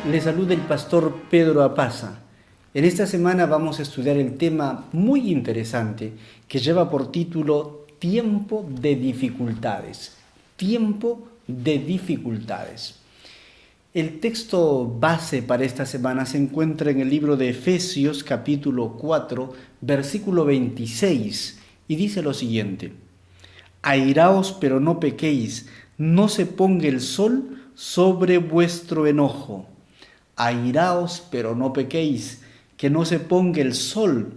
Les saluda el pastor Pedro Apaza. En esta semana vamos a estudiar el tema muy interesante que lleva por título Tiempo de dificultades. Tiempo de dificultades. El texto base para esta semana se encuentra en el libro de Efesios capítulo 4, versículo 26 y dice lo siguiente: Airaos pero no pequéis, no se ponga el sol sobre vuestro enojo. Airaos, pero no pequéis, que no se ponga el sol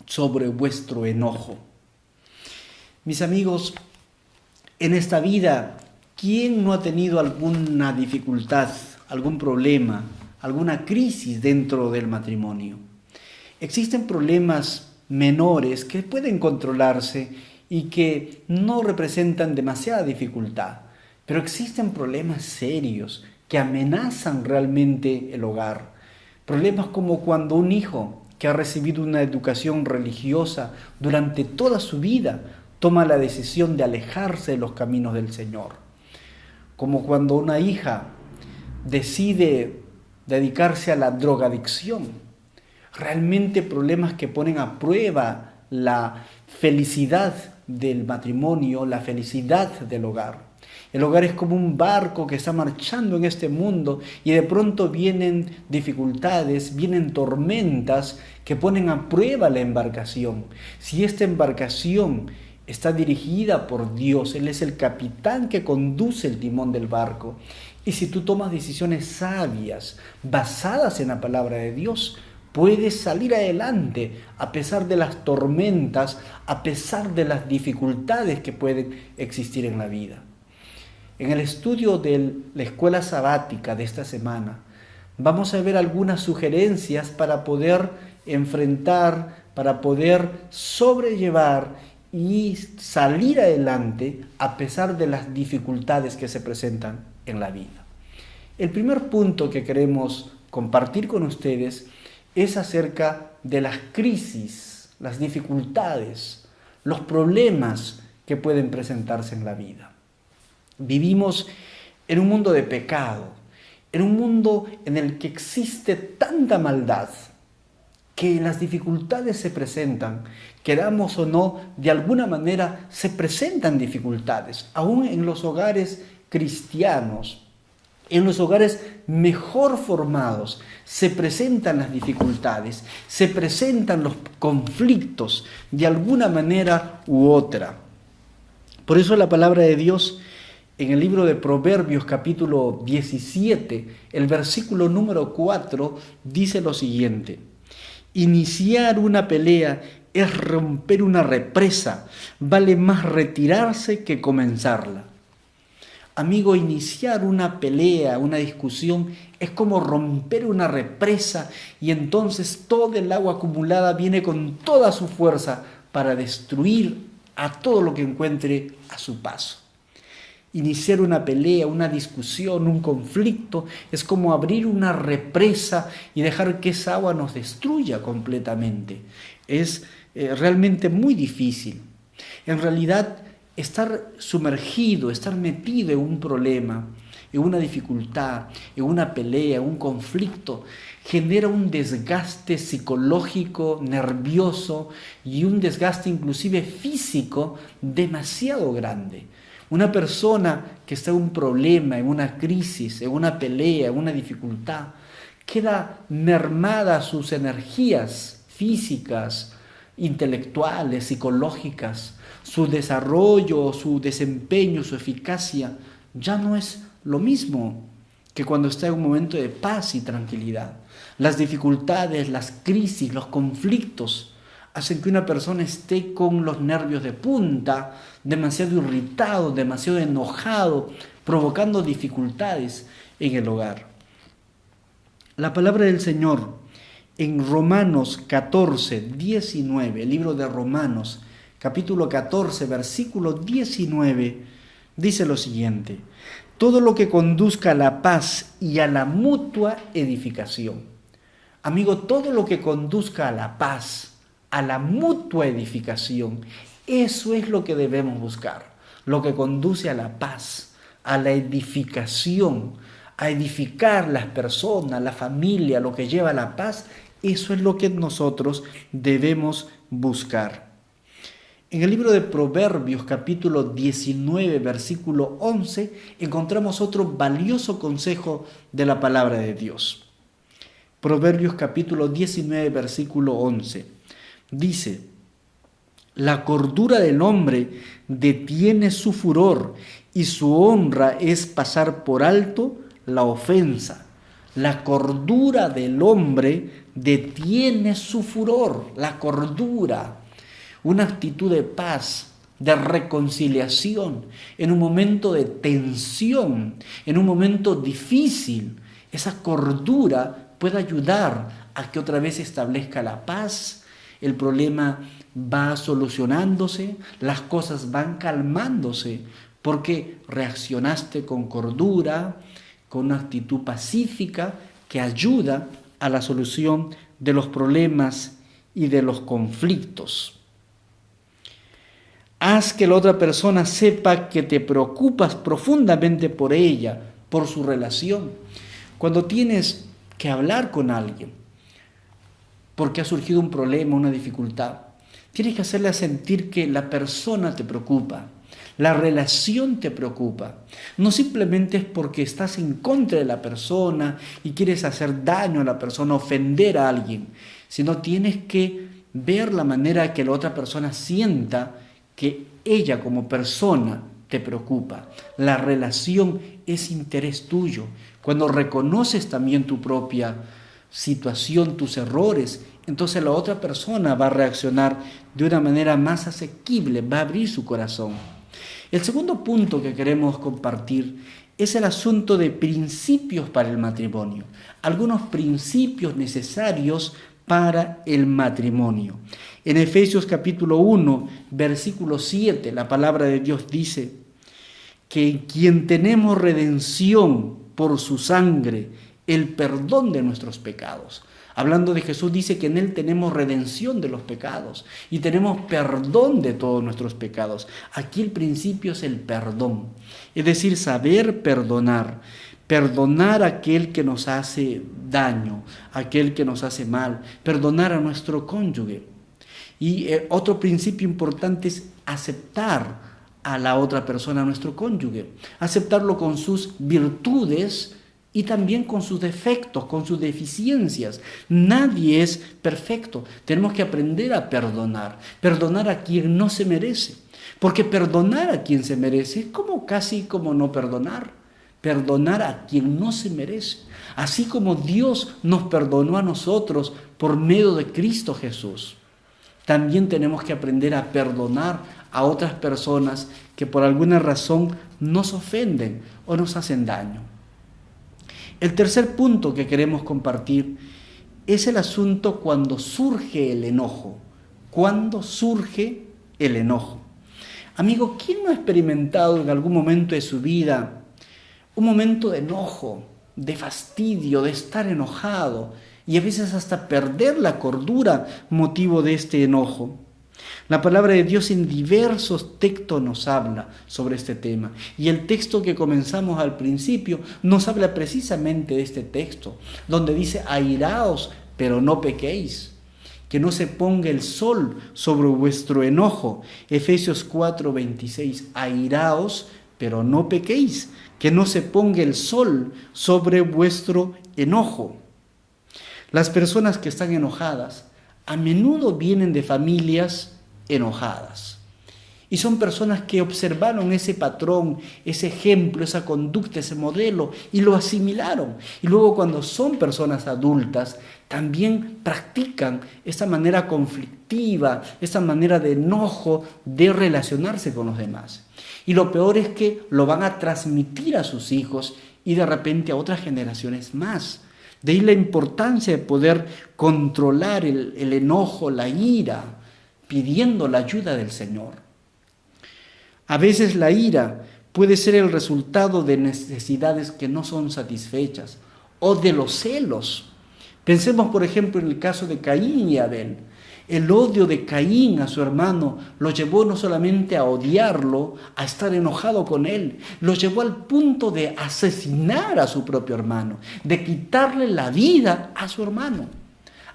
sobre vuestro enojo. Mis amigos, en esta vida, ¿quién no ha tenido alguna dificultad, algún problema, alguna crisis dentro del matrimonio? Existen problemas menores que pueden controlarse y que no representan demasiada dificultad, pero existen problemas serios que amenazan realmente el hogar. Problemas como cuando un hijo que ha recibido una educación religiosa durante toda su vida toma la decisión de alejarse de los caminos del Señor. Como cuando una hija decide dedicarse a la drogadicción. Realmente problemas que ponen a prueba la felicidad del matrimonio, la felicidad del hogar. El hogar es como un barco que está marchando en este mundo y de pronto vienen dificultades, vienen tormentas que ponen a prueba la embarcación. Si esta embarcación está dirigida por Dios, Él es el capitán que conduce el timón del barco. Y si tú tomas decisiones sabias, basadas en la palabra de Dios, puedes salir adelante a pesar de las tormentas, a pesar de las dificultades que pueden existir en la vida. En el estudio de la escuela sabática de esta semana, vamos a ver algunas sugerencias para poder enfrentar, para poder sobrellevar y salir adelante a pesar de las dificultades que se presentan en la vida. El primer punto que queremos compartir con ustedes es acerca de las crisis, las dificultades, los problemas que pueden presentarse en la vida. Vivimos en un mundo de pecado, en un mundo en el que existe tanta maldad, que las dificultades se presentan, queramos o no, de alguna manera se presentan dificultades, aún en los hogares cristianos. En los hogares mejor formados se presentan las dificultades, se presentan los conflictos de alguna manera u otra. Por eso la palabra de Dios en el libro de Proverbios capítulo 17, el versículo número 4 dice lo siguiente: Iniciar una pelea es romper una represa, vale más retirarse que comenzarla. Amigo, iniciar una pelea, una discusión, es como romper una represa y entonces toda el agua acumulada viene con toda su fuerza para destruir a todo lo que encuentre a su paso. Iniciar una pelea, una discusión, un conflicto, es como abrir una represa y dejar que esa agua nos destruya completamente. Es realmente muy difícil. En realidad, estar sumergido, estar metido en un problema, en una dificultad, en una pelea, en un conflicto, genera un desgaste psicológico, nervioso y un desgaste inclusive físico demasiado grande. Una persona que está en un problema, en una crisis, en una pelea, en una dificultad, queda mermada sus energías físicas, intelectuales, psicológicas, su desarrollo, su desempeño, su eficacia, ya no es lo mismo que cuando está en un momento de paz y tranquilidad. Las dificultades, las crisis, los conflictos hacen que una persona esté con los nervios de punta, demasiado irritado, demasiado enojado, provocando dificultades en el hogar. La palabra del Señor en Romanos 14, 19, el libro de Romanos, capítulo 14, versículo 19, dice lo siguiente: todo lo que conduzca a la paz y a la mutua edificación. Amigo, todo lo que conduzca a la paz, a la mutua edificación, eso es lo que debemos buscar, lo que conduce a la paz, a la edificación, a edificar las personas, la familia, lo que lleva a la paz. Eso es lo que nosotros debemos buscar. En el libro de Proverbios, capítulo 19, versículo 11, encontramos otro valioso consejo de la palabra de Dios. Proverbios, capítulo 19, versículo 11. Dice: la cordura del hombre detiene su furor y su honra es pasar por alto la ofensa. La cordura del hombre detiene su furor, la cordura. Una actitud de paz, de reconciliación, en un momento de tensión, en un momento difícil. Esa cordura puede ayudar a que otra vez se establezca la paz, el problema va solucionándose, las cosas van calmándose, porque reaccionaste con cordura, con una actitud pacífica que ayuda a la solución de los problemas y de los conflictos. Haz que la otra persona sepa que te preocupas profundamente por ella, por su relación. Cuando tienes que hablar con alguien, porque ha surgido un problema, una dificultad, tienes que hacerle sentir que la persona te preocupa, la relación te preocupa. No simplemente es porque estás en contra de la persona y quieres hacer daño a la persona, ofender a alguien, sino tienes que ver la manera que la otra persona sienta que ella como persona te preocupa. La relación es interés tuyo. Cuando reconoces también tu propia situación, tus errores, entonces la otra persona va a reaccionar de una manera más asequible, va a abrir su corazón. El segundo punto que queremos compartir es el asunto de principios para el matrimonio. Algunos principios necesarios para el matrimonio. En Efesios capítulo 1, versículo 7, la palabra de Dios dice que en quien tenemos redención por su sangre, el perdón de nuestros pecados. Hablando de Jesús, dice que en Él tenemos redención de los pecados y tenemos perdón de todos nuestros pecados. Aquí el principio es el perdón, es decir, saber perdonar. Perdonar a aquel que nos hace daño, a aquel que nos hace mal, perdonar a nuestro cónyuge. Y otro principio importante es aceptar a la otra persona, a nuestro cónyuge, aceptarlo con sus virtudes y también con sus defectos, con sus deficiencias. Nadie es perfecto. Tenemos que aprender a perdonar a quien no se merece, porque perdonar a quien se merece es casi como no perdonar. Perdonar a quien no se merece. Así como Dios nos perdonó a nosotros por medio de Cristo Jesús, también tenemos que aprender a perdonar a otras personas que por alguna razón nos ofenden o nos hacen daño. El tercer punto que queremos compartir es el asunto cuando surge el enojo. Cuando surge el enojo. Amigo, ¿quién no ha experimentado en algún momento de su vida un momento de enojo, de fastidio, de estar enojado y a veces hasta perder la cordura motivo de este enojo? La palabra de Dios en diversos textos nos habla sobre este tema. Y el texto que comenzamos al principio nos habla precisamente de este texto, donde dice: airaos, pero no pequéis. Que no se ponga el sol sobre vuestro enojo. Efesios 4:26. Airaos, pero no pequéis. Que no se ponga el sol sobre vuestro enojo. Las personas que están enojadas a menudo vienen de familias enojadas. Y son personas que observaron ese patrón, ese ejemplo, esa conducta, ese modelo y lo asimilaron. Y luego cuando son personas adultas, también practican esta manera conflictiva, esta manera de enojo de relacionarse con los demás. Y lo peor es que lo van a transmitir a sus hijos y de repente a otras generaciones más. De ahí la importancia de poder controlar el enojo, la ira, pidiendo la ayuda del Señor. A veces la ira puede ser el resultado de necesidades que no son satisfechas o de los celos. Pensemos, por ejemplo, en el caso de Caín y Abel. El odio de Caín a su hermano lo llevó no solamente a odiarlo, a estar enojado con él, lo llevó al punto de asesinar a su propio hermano, de quitarle la vida a su hermano.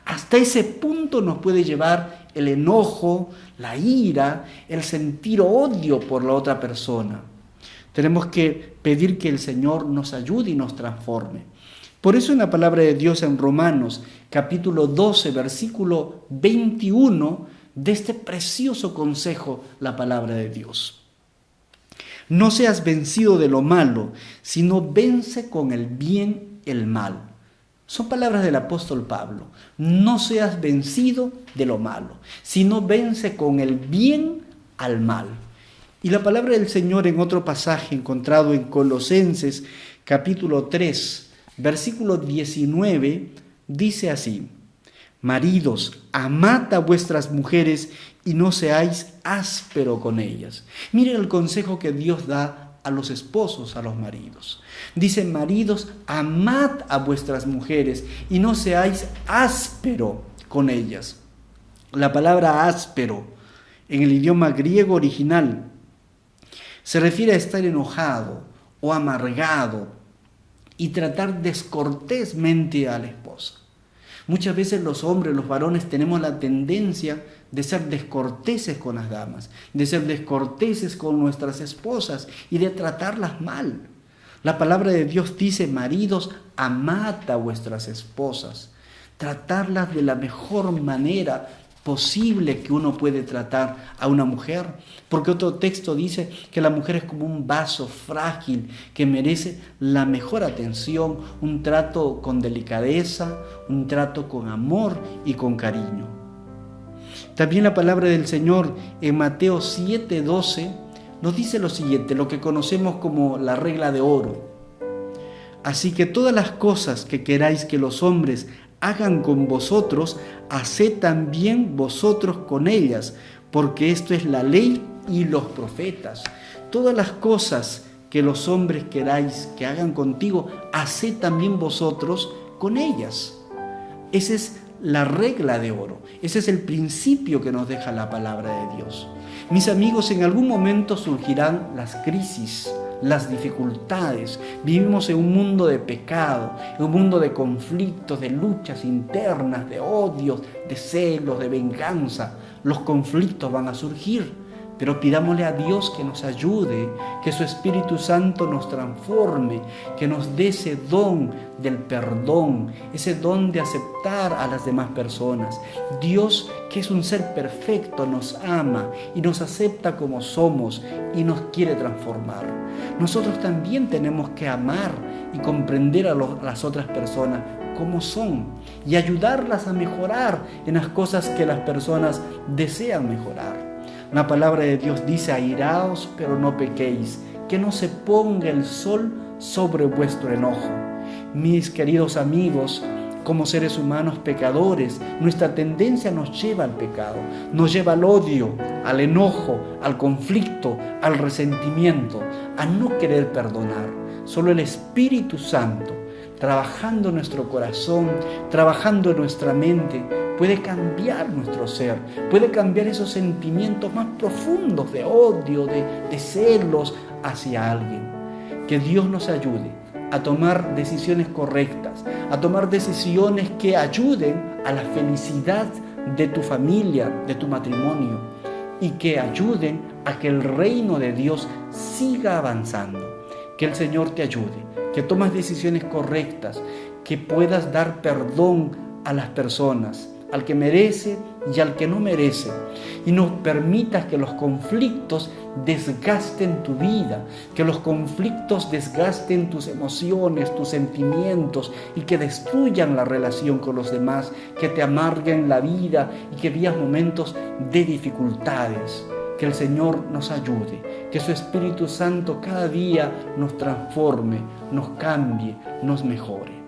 Hasta ese punto nos puede llevar el enojo, la ira, el sentir odio por la otra persona. Tenemos que pedir que el Señor nos ayude y nos transforme. Por eso en la palabra de Dios en Romanos, capítulo 12, versículo 21, de este precioso consejo, la palabra de Dios. No seas vencido de lo malo, sino vence con el bien el mal. Son palabras del apóstol Pablo. No seas vencido de lo malo, sino vence con el bien al mal. Y la palabra del Señor en otro pasaje encontrado en Colosenses, capítulo 3, versículo 19, dice así: maridos, amad a vuestras mujeres y no seáis áspero con ellas. Miren el consejo que Dios da a los esposos, a los maridos. Dice: maridos, amad a vuestras mujeres y no seáis áspero con ellas. La palabra áspero en el idioma griego original se refiere a estar enojado o amargado y tratar descortésmente a la esposa. Muchas veces los hombres, los varones, tenemos la tendencia de ser descorteses con las damas, de ser descorteses con nuestras esposas y de tratarlas mal. La palabra de Dios dice: maridos, amad a vuestras esposas, tratarlas de la mejor manera posible que uno puede tratar a una mujer, porque otro texto dice que la mujer es como un vaso frágil que merece la mejor atención, un trato con delicadeza, un trato con amor y con cariño. También la palabra del Señor en Mateo 7:12 nos dice lo siguiente, lo que conocemos como la regla de oro. Así que todas las cosas que queráis que los hombres hagan con vosotros, haced también vosotros con ellas, porque esto es la ley y los profetas. Todas las cosas que los hombres queráis que hagan contigo, haced también vosotros con ellas. Esa es la regla de oro, ese es el principio que nos deja la palabra de Dios. Mis amigos, en algún momento surgirán las crisis, las dificultades. Vivimos en un mundo de pecado, en un mundo de conflictos, de luchas internas, de odios, de celos, de venganza. Los conflictos van a surgir, pero pidámosle a Dios que nos ayude, que su Espíritu Santo nos transforme, que nos dé ese don del perdón, ese don de aceptar a las demás personas. Dios, que es un ser perfecto, nos ama y nos acepta como somos y nos quiere transformar. Nosotros también tenemos que amar y comprender a las otras personas como son y ayudarlas a mejorar en las cosas que las personas desean mejorar. La palabra de Dios dice: airaos, pero no pequéis, que no se ponga el sol sobre vuestro enojo. Mis queridos amigos, como seres humanos pecadores, nuestra tendencia nos lleva al pecado, nos lleva al odio, al enojo, al conflicto, al resentimiento, a no querer perdonar. Solo el Espíritu Santo, trabajando en nuestro corazón, trabajando en nuestra mente, puede cambiar nuestro ser, puede cambiar esos sentimientos más profundos de odio, de celos hacia alguien. Que Dios nos ayude a tomar decisiones correctas, a tomar decisiones que ayuden a la felicidad de tu familia, de tu matrimonio, y que ayuden a que el reino de Dios siga avanzando. Que el Señor te ayude, que tomes decisiones correctas, que puedas dar perdón a las personas, al que merece y al que no merece, y no permitas que los conflictos desgasten tu vida, que los conflictos desgasten tus emociones, tus sentimientos, y que destruyan la relación con los demás, que te amarguen la vida y que vivas momentos de dificultades. Que el Señor nos ayude, que su Espíritu Santo cada día nos transforme, nos cambie, nos mejore.